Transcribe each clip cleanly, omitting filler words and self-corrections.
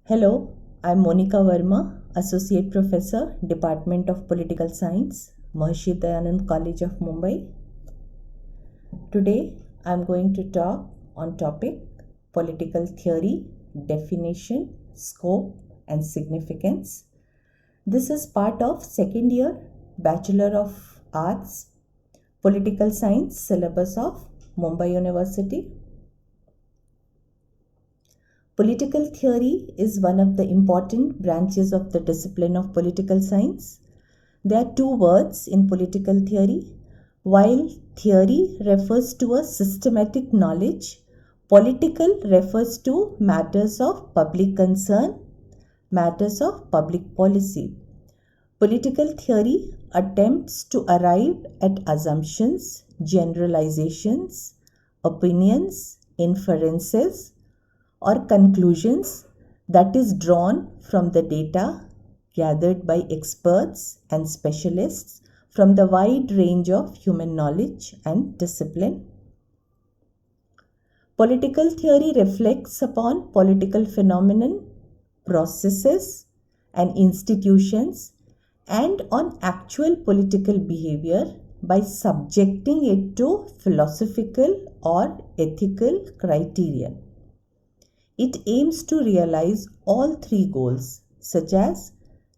Hello, I'm Monica Verma, Associate Professor, Department of Political Science, Maharishi Dayanand College of Mumbai. Today, I'm going to talk on topic political theory, definition, scope, and significance. This is part of second year Bachelor of Arts, Political Science syllabus of Mumbai University. Political theory is one of the important branches of the discipline of political science. There are two words in political theory. While theory refers to a systematic knowledge, political refers to matters of public concern, matters of public policy. Political theory attempts to arrive at assumptions, generalizations, opinions, inferences, or conclusions that is drawn from the data gathered by experts and specialists from the wide range of human knowledge and discipline. Political theory reflects upon political phenomenon, processes, and institutions and on actual political behavior by subjecting it to philosophical or ethical criteria. It aims to realize all three goals, such as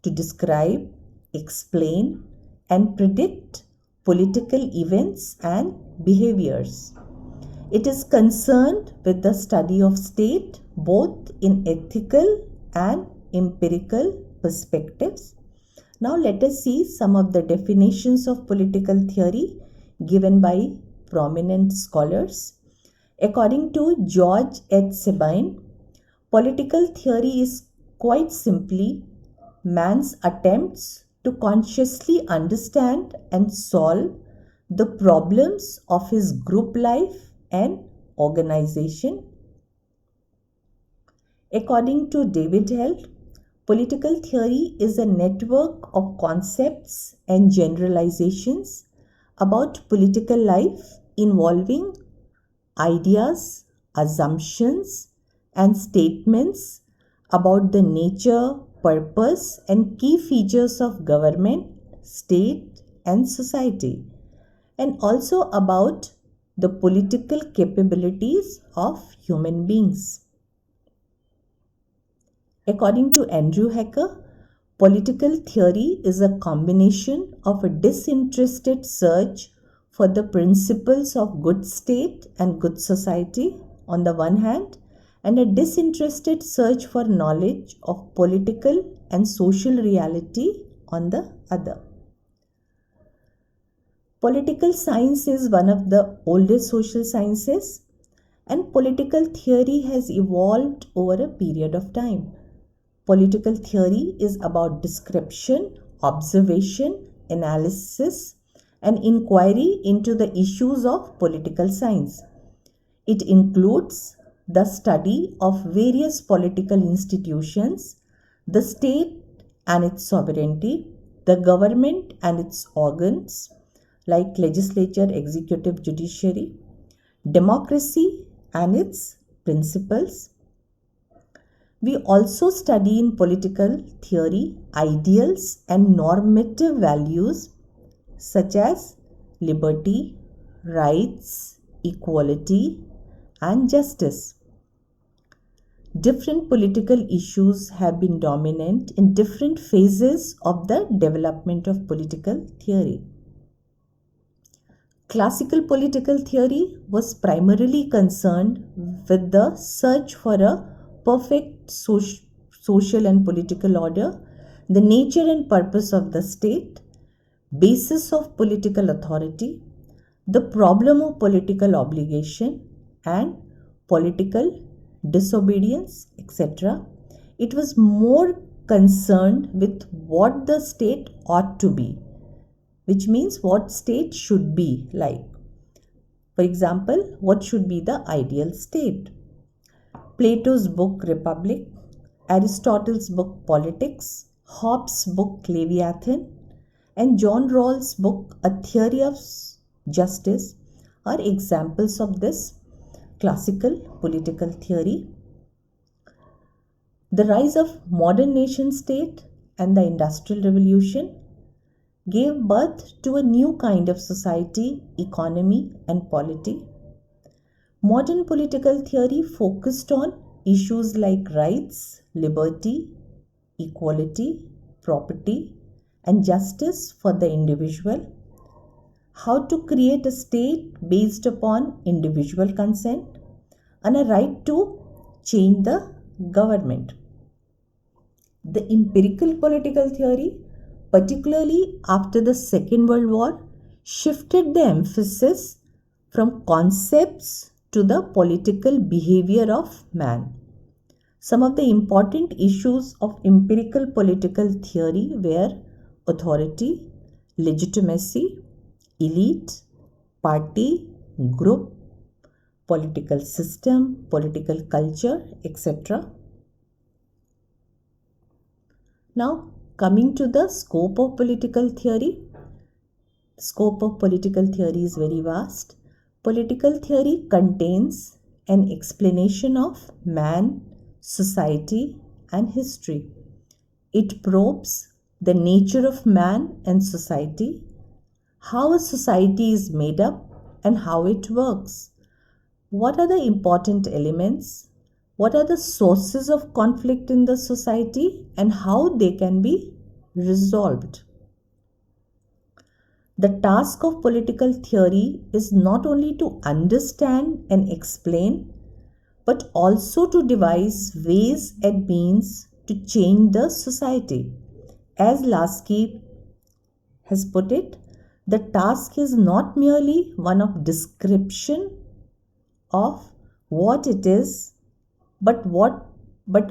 to describe, explain, and predict political events and behaviors. It is concerned with the study of state both in ethical and empirical perspectives. Now let us see some of the definitions of political theory given by prominent scholars. According to George H. Sabine, political theory is quite simply man's attempts to consciously understand and solve the problems of his group life and organization. According to David Held, political theory is a network of concepts and generalizations about political life involving ideas, assumptions, and statements about the nature, purpose, and key features of government, state, and society, and also about the political capabilities of human beings. According to Andrew Hecker, political theory is a combination of a disinterested search for the principles of good state and good society on the one hand, and a disinterested search for knowledge of political and social reality on the other. Political science is one of the oldest social sciences, and political theory has evolved over a period of time. Political theory is about description, observation, analysis, and inquiry into the issues of political science. It includes the study of various political institutions, the state and its sovereignty, the government and its organs like legislature, executive, judiciary, democracy and its principles. We also study in political theory ideals and normative values such as liberty, rights, equality, and justice. Different political issues have been dominant in different phases of the development of political theory. Classical political theory was primarily concerned with the search for a perfect social and political order, the nature and purpose of the state, basis of political authority, the problem of political obligation, and political disobedience, etc. It was more concerned with what the state ought to be, which means what state should be like. For example, what should be the ideal state? Plato's book Republic, Aristotle's book Politics, Hobbes' book Leviathan, and John Rawls' book A Theory of Justice are examples of this classical political theory. The rise of modern nation state and the Industrial Revolution gave birth to a new kind of society, economy, and polity. Modern political theory focused on issues like rights, liberty, equality, property, and justice for the individual, how to create a state based upon individual consent, and a right to change the government. The empirical political theory, particularly after the Second World War, shifted the emphasis from concepts to the political behavior of man. Some of the important issues of empirical political theory were authority, legitimacy, elite, party, group, political system, political culture, etc. Now, coming to the scope of political theory. The scope of political theory is very vast. Political theory contains an explanation of man, society, and history. It probes the nature of man and society, how a society is made up and how it works. What are the important elements? What are the sources of conflict in the society and how they can be resolved? The task of political theory is not only to understand and explain, but also to devise ways and means to change the society. As Lasky has put it, the task is not merely one of description of what it is, but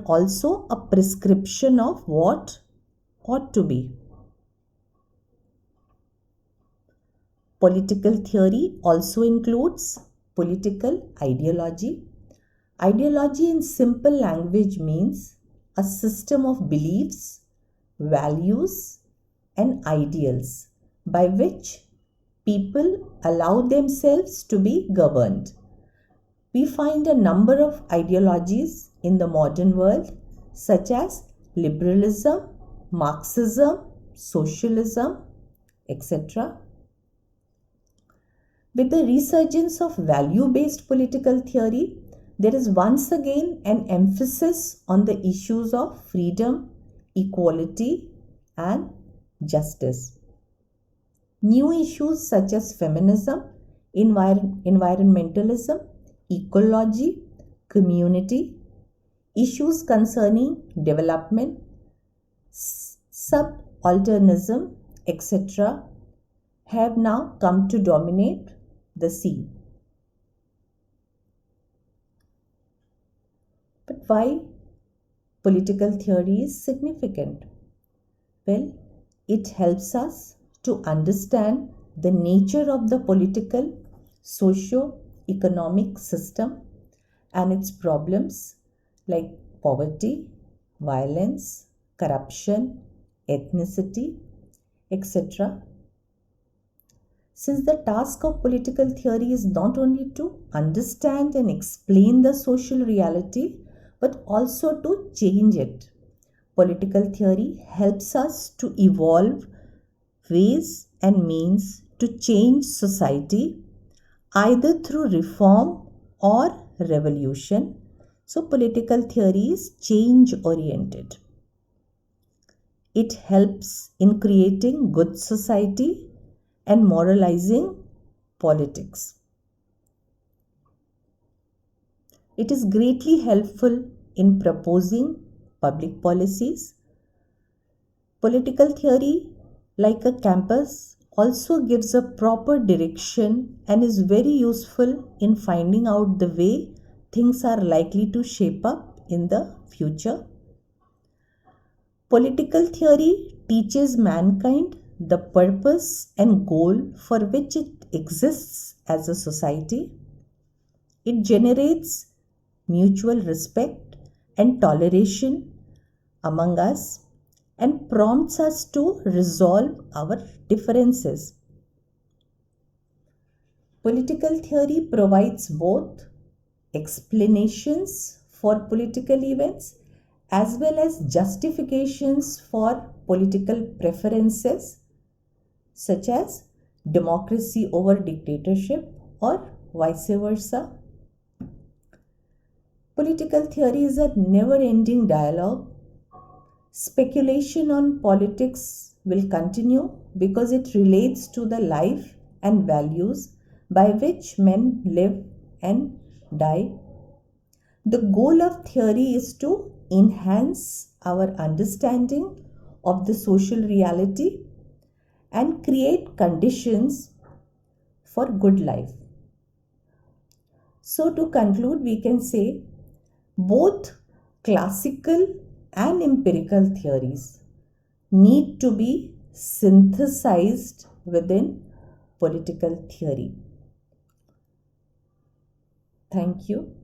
also a prescription of what ought to be. Political theory also includes political ideology. Ideology in simple language means a system of beliefs, values, and ideals by which people allow themselves to be governed. We find a number of ideologies in the modern world, such as liberalism, Marxism, socialism, etc. With the resurgence of value-based political theory, there is once again an emphasis on the issues of freedom, equality, and justice. New issues such as feminism, environmentalism, ecology, community, issues concerning development, subalternism, etc. have now come to dominate the scene. But why political theory is significant? Well, it helps us to understand the nature of the political, socio-economic system and its problems like poverty, violence, corruption, ethnicity, etc. Since the task of political theory is not only to understand and explain the social reality, but also to change it, political theory helps us to evolve ways and means to change society either through reform or revolution. So political theory is change oriented. It helps in creating good society and moralizing politics. It is greatly helpful in proposing public policies. Political theory, like a compass, also gives a proper direction and is very useful in finding out the way things are likely to shape up in the future. Political theory teaches mankind the purpose and goal for which it exists as a society. It generates mutual respect and toleration among us and prompts us to resolve our differences. Political theory provides both explanations for political events as well as justifications for political preferences such as democracy over dictatorship or vice versa. Political theory is a never-ending dialogue. Speculation on politics will continue because it relates to the life and values by which men live and die. The goal of theory is to enhance our understanding of the social reality and create conditions for good life. So, to conclude, we can say both classical and empirical theories need to be synthesized within political theory. Thank you.